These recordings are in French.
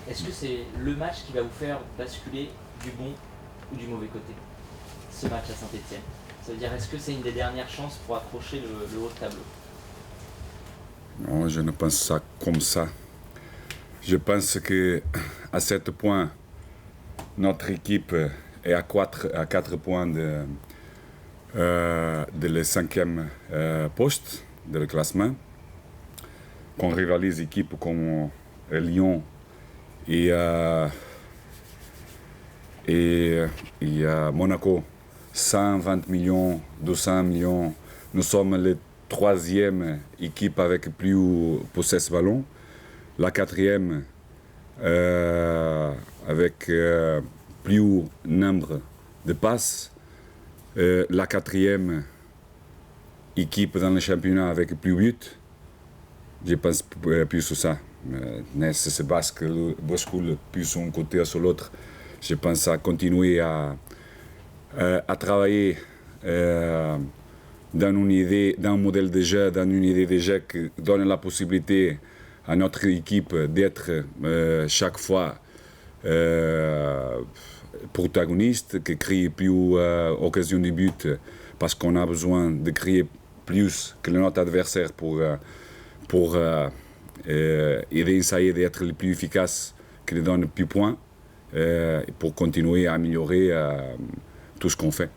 Est-ce que c'est le match qui va vous faire basculer du bon ou du mauvais côté, ce match à Saint-Etienne? Ça veut dire, est-ce que c'est une des dernières chances pour accrocher le haut de tableau? Non, je ne pense ça comme ça. Je pense qu'à 7 points, notre équipe est à 4 points de le 5e poste de le classement. Qu'on rivalise équipes comme Lyon et Monaco, 120 millions, 200 millions. Nous sommes la 3e équipe avec plus possesse ballon. La 4e avec plus nombre de passes. La 4e équipe dans le championnat avec plus de buts. Je pense plus sur ça. Mais se bascule plus d'un côté ou sur l'autre. Je pense à continuer à travailler dans une idée, dans un modèle de jeu, dans une idée de jeu qui donne la possibilité à notre équipe d'être chaque fois protagoniste, qui crée plus occasions de but, parce qu'on a besoin de créer plus que notre adversaire pour essayer d'être le plus efficace, qui lui donne plus de points, pour continuer à améliorer tout ce qu'on fait.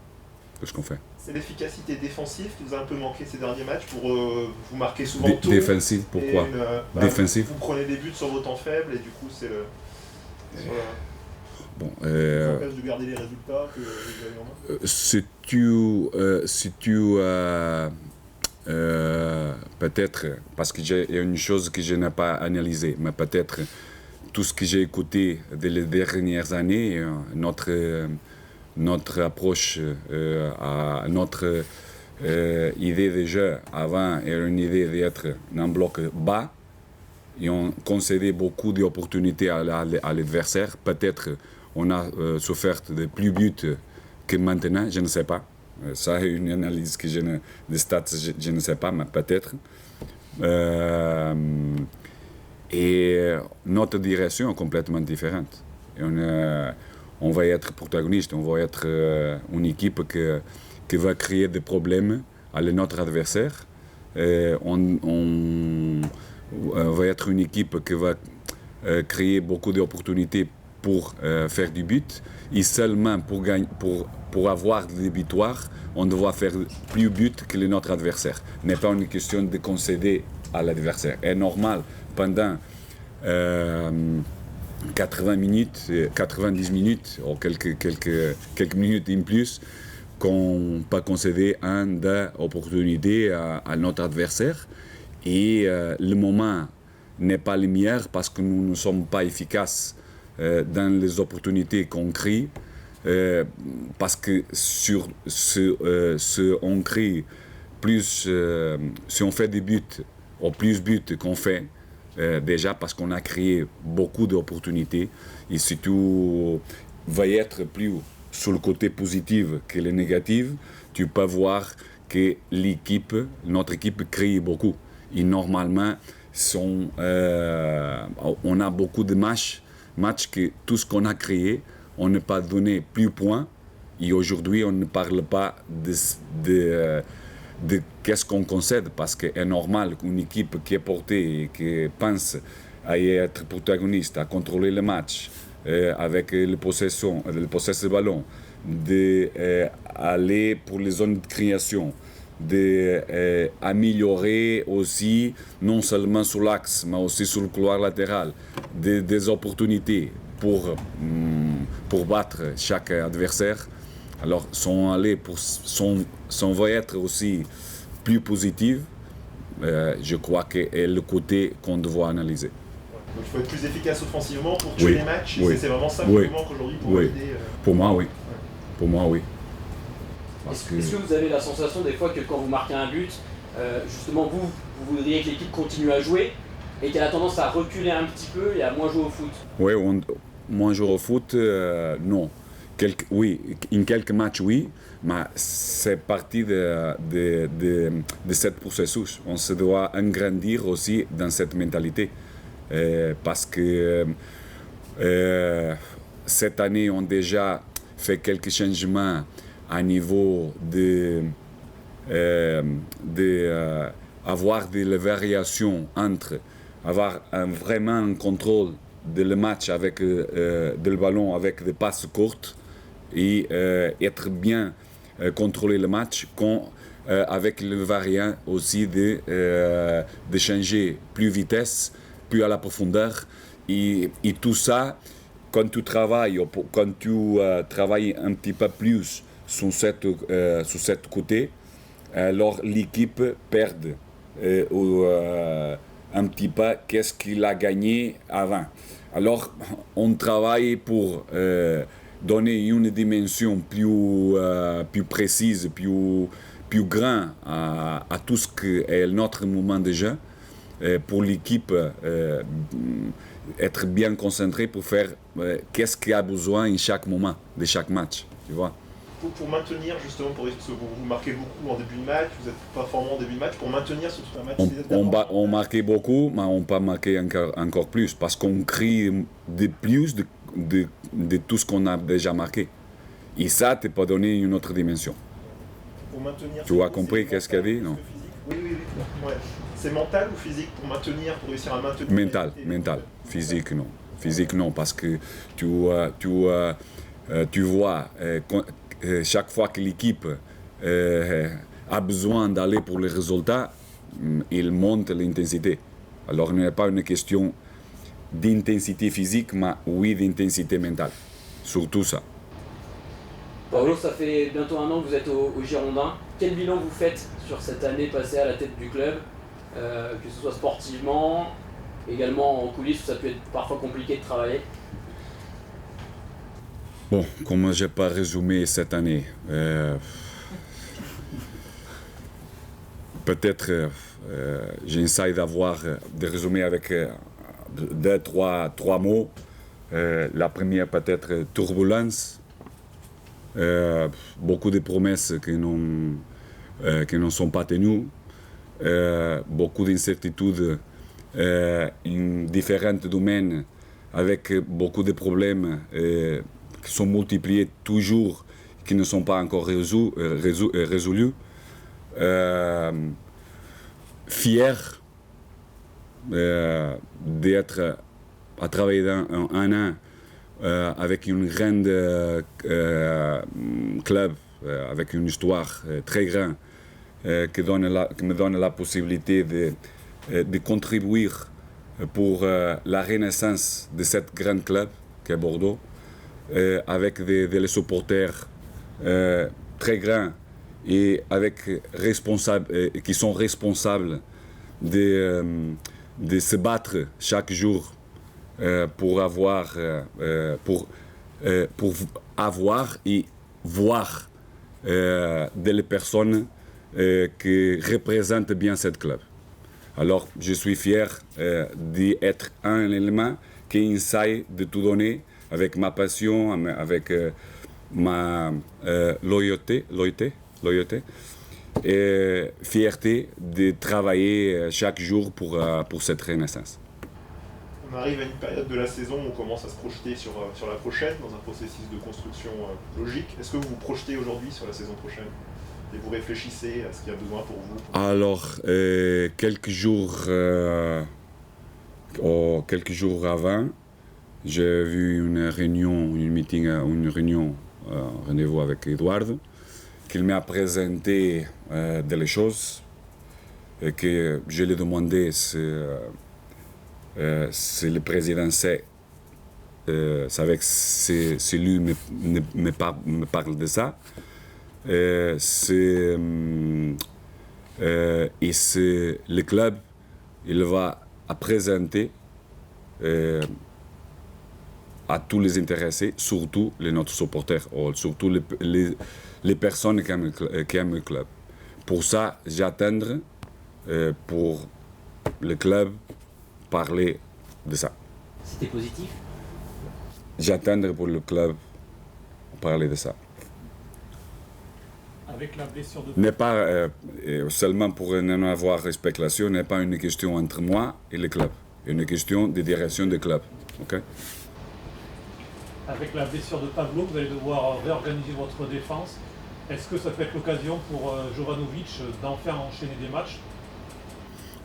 C'est l'efficacité défensive qui vous a un peu manqué ces derniers matchs pour vous marquer souvent tôt. Défensive, pourquoi défensive. Vous prenez des buts sur vos temps faibles et du coup c'est le... Bon, empêche de garder les résultats que vous avez en main. Si tu peut-être, parce qu'il y a une chose que je n'ai pas analysée, mais peut-être tout ce que j'ai écouté les dernières années, notre approche, notre idée de jeu avant era une idée d'être un bloc bas et on concédait beaucoup d'opportunités à l'adversaire. Peut-être on a souffert de plus buts que maintenant, je ne sais pas. Ça, c'est une analyse que des stats, je ne sais pas, mais peut-être. Et notre direction est complètement différente. Et on va être protagoniste, on va être une équipe qui va créer des problèmes à notre adversaire. On va être une équipe qui va créer beaucoup d'opportunités pour faire du but. Et seulement pour avoir des victoires, on doit faire plus de buts que notre adversaire. Ce n'est pas une question de concéder à l'adversaire. C'est normal, pendant 90 minutes, ou quelques minutes en plus, qu'on peut concéder une opportunité à notre adversaire. Et le moment n'est pas le meilleur parce que nous ne sommes pas efficaces dans les opportunités qu'on crée. Parce que si on crée plus, si on fait des buts, ou plus de buts qu'on fait, déjà parce qu'on a créé beaucoup d'opportunités, et si tu vas être plus sur le côté positif que le négatif, tu peux voir que notre équipe crée beaucoup. Et normalement, on a beaucoup de matchs que tout ce qu'on a créé, on n'a pas donné plus de points. Et aujourd'hui, on ne parle pas de qu'est-ce qu'on concède, parce que c'est normal qu'une équipe qui est portée et qui pense à être protagoniste, à contrôler le match, avec le possession de ballon, d'aller pour les zones de création, d'améliorer aussi, non seulement sur l'axe, mais aussi sur le couloir latéral, des opportunités pour battre chaque adversaire. Alors, on va être aussi plus positif. Je crois que c'est le côté qu'on doit analyser. Donc il faut être plus efficace offensivement pour tuer les matchs. Oui. C'est vraiment ça qui vous manque aujourd'hui pour aider. Pour moi, oui. Ouais. Pour moi, oui. Est-ce que vous avez la sensation des fois que quand vous marquez un but, justement vous voudriez que l'équipe continue à jouer et qu'elle a tendance à reculer un petit peu et à moins jouer au foot? Oui, moins jouer au foot, non. Oui, en quelques matchs, oui, mais c'est partie de ce processus. On se doit agrandir aussi dans cette mentalité. Parce que Cette année, on a déjà fait quelques changements à niveau avoir des variations entre avoir vraiment un contrôle de le match avec le ballon avec des passes courtes et être bien contrôler le match avec le variant aussi de changer plus vitesse, plus à la profondeur et tout ça quand tu travailles un petit peu plus sur cette côté, alors l'équipe perd un petit peu qu'est-ce qu'il a gagné avant. Alors on travaille pour donner une dimension plus précise, plus grande à tout ce qui est notre mouvement de jeu pour l'équipe être bien concentrée pour faire qu'est-ce qu'il a besoin en chaque moment de chaque match, tu vois. Pour maintenir justement, parce que vous marquez beaucoup en début de match, vous êtes performant en début de match, pour maintenir sur tout un match, on marquait beaucoup, mais on pas marqué encore plus, parce qu'on crée de plus de tout ce qu'on a déjà marqué. Et ça, t'es pas donné une autre dimension. Pour maintenir, tu as compris qu'est-ce qu'elle dit, non? Oui. Ouais. C'est mental ou physique pour réussir à maintenir? Mental. Physique, non. Physique, non, parce que tu vois, chaque fois que l'équipe a besoin d'aller pour les résultats, il monte l'intensité. Alors, il n'est pas une question d'intensité physique, mais oui d'intensité mentale. Surtout ça. Paolo, ça fait bientôt 1 an que vous êtes au Girondins. Quel bilan vous faites sur cette année passée à la tête du club, que ce soit sportivement, également en coulisses où ça peut être parfois compliqué de travailler? Bon, comment je n'ai pas résumé cette année, peut-être j'essaie de résumer avec 2-3 mots. La première peut-être turbulence, beaucoup de promesses qui ne sont pas tenues, beaucoup d'incertitudes en différents domaines avec beaucoup de problèmes qui sont multipliés toujours, qui ne sont pas encore résolus. Fier d'être à travailler dans un an avec une grande club, avec une histoire très grande, qui me donne la possibilité de contribuer pour la renaissance de cette grande club qui est Bordeaux, avec des supporters très grands et qui sont responsables de se battre chaque jour pour avoir et voir des personnes qui représentent bien cette club. Alors, je suis fier d'être un élément qui essaie de tout donner avec ma passion, avec ma loyauté et fierté de travailler chaque jour pour cette renaissance. On arrive à une période de la saison où on commence à se projeter sur la prochaine, dans un processus de construction logique. Est-ce que vous vous projetez aujourd'hui sur la saison prochaine et vous réfléchissez à ce qu'il y a besoin pour vous? Alors, quelques jours avant, j'ai vu un rendez-vous avec Eduardo, qu'il m'a présenté des choses et que je lui ai demandé si le président savait si lui me parle de ça. Et si le club il va présenter à tous les intéressés, surtout notre supporters, surtout les personnes qui aiment le club. Pour ça, j'attends pour le club parler de ça. C'était positif? J'attends pour le club parler de ça. Avec la blessure de... N'est pas seulement pour n'en avoir spéculation, n'est pas une question entre moi et le club. C'est une question de direction du club. Okay? Avec la blessure de Pablo, vous allez devoir réorganiser votre défense. Est-ce que ça peut être l'occasion pour Jovanovic d'enfin enchaîner des matchs?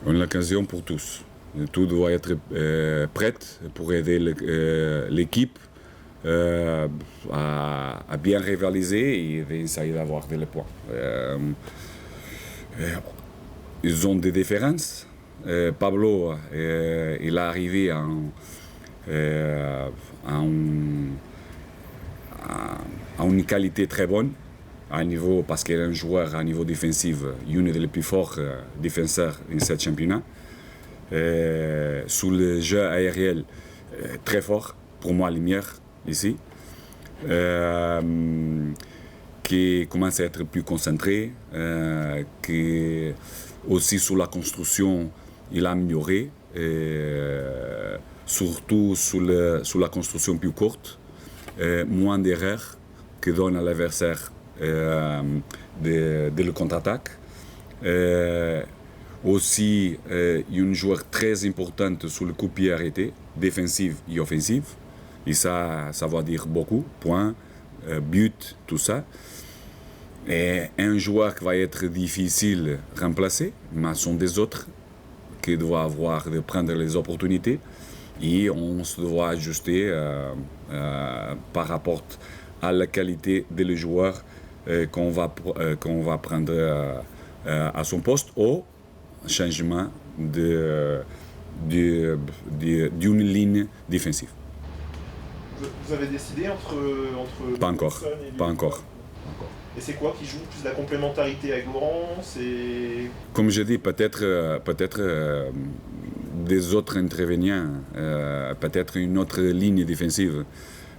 Une occasion pour tous. Tout doit être prêt pour aider l'équipe à bien rivaliser et essayer d'avoir des points. Ils ont des différences. Pablo, il est arrivé à une qualité très bonne, à un niveau, parce qu'il est un joueur à un niveau défensif, une des plus forts défenseurs de ce championnat. Sous le jeu aérien, très fort, pour moi, lumière ici. Qui commence à être plus concentré, qui aussi sur la construction, il a amélioré, surtout sur la construction plus courte, moins d'erreurs que donne à l'adversaire de le contre-attaque. Aussi, une joueur très importante sur le coup de pied arrêté, défensif et offensif. Et ça va dire beaucoup, points, but, tout ça. Et un joueur qui va être difficile à remplacer, mais ce sont des autres qui doivent avoir de prendre les opportunités. Et on se doit ajuster par rapport à la qualité des joueurs qu'on va prendre à son poste ou changement d'une ligne défensive. Vous avez décidé entre Pas encore, pas encore. Et c'est quoi qui joue plus la complémentarité avec Laurent? Comme je dis, peut-être des autres intervenants, peut-être une autre ligne défensive.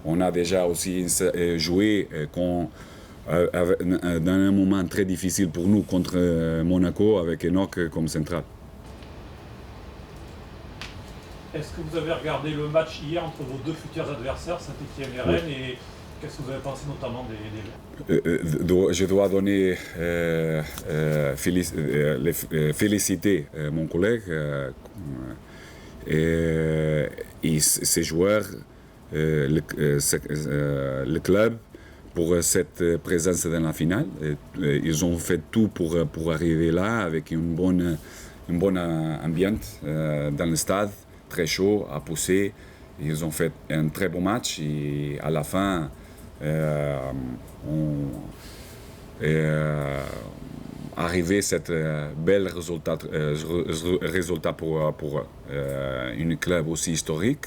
On a déjà aussi joué dans un moment très difficile pour nous contre Monaco avec Enoch comme central. Est-ce que vous avez regardé le match hier entre vos deux futurs adversaires, Saint-Étienne et Rennes, et qu'est-ce que vous avez pensé notamment des je dois donner féliciter mon collègue et ses joueurs, le club pour cette présence dans la finale. Ils ont fait tout pour arriver là avec une bonne ambiance dans le stade, très chaud, à pousser. Ils ont fait un très bon match et à la fin, arrivé cet bel résultat pour une club aussi historique.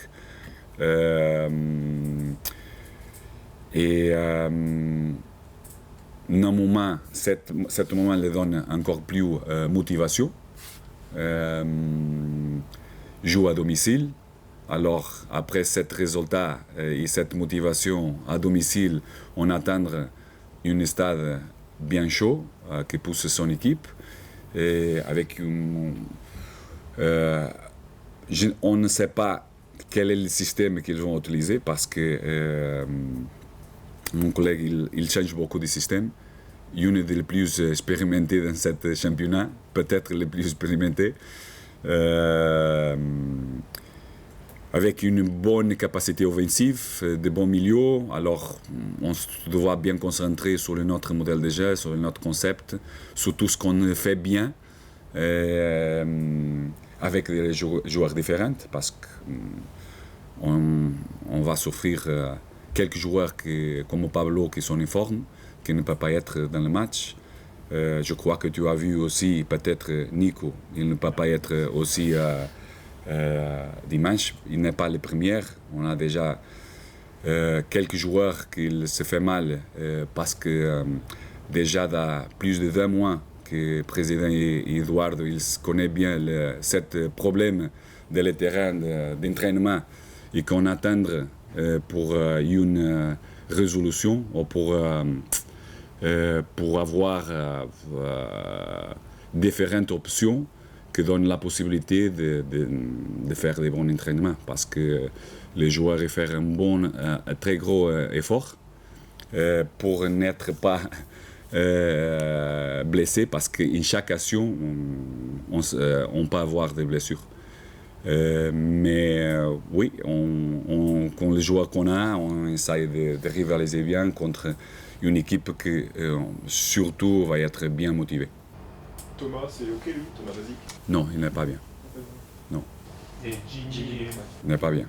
Normalement, cet moment le donne encore plus motivation. Joue à domicile. Alors, après ce résultat et cette motivation à domicile, on attend un stade bien chaud qui pousse son équipe. Et avec on ne sait pas quel est le système qu'ils vont utiliser parce que mon collègue il change beaucoup de systèmes. Une des plus expérimentées dans ce championnat, peut-être le plus expérimenté. Avec une bonne capacité offensive, de bons milieux. Alors, on doit bien concentrer sur notre modèle de jeu, sur notre concept, sur tout ce qu'on fait bien, avec des joueurs différents, parce qu'on va souffrir quelques joueurs comme Pablo qui sont en forme, qui ne peuvent pas être dans le match. Je crois que tu as vu aussi, peut-être Nico, il ne peut pas être aussi dimanche, il n'est pas le premier. On a déjà quelques joueurs qui se fait mal parce que déjà dans plus de 2 mois que le président Eduardo il connaît bien ce problème de le terrain d'entraînement et qu'on attend pour une résolution ou pour avoir différentes options qui donnent la possibilité de faire des bons entraînements parce que les joueurs font un très gros effort pour n'être pas blessés parce qu'en chaque action, on peut avoir des blessures. Mais oui, on qu'on les joueurs qu'on a, on essaye de rivaliser bien contre une équipe qui surtout va être bien motivée. Thomas, c'est ok lui, Thomas Vazic? Non, il n'est pas bien. Et Jimmy, Il n'est pas bien,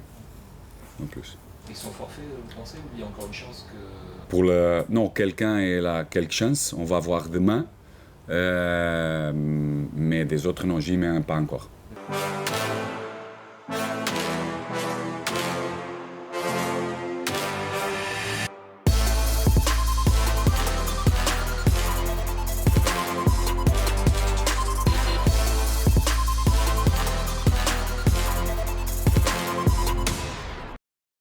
non plus. Ils sont forfaits, vous pensez, ou il y a encore une chance que... Non, quelqu'un a quelques chances, on va voir demain. Mais des autres, non, j'y mets pas encore.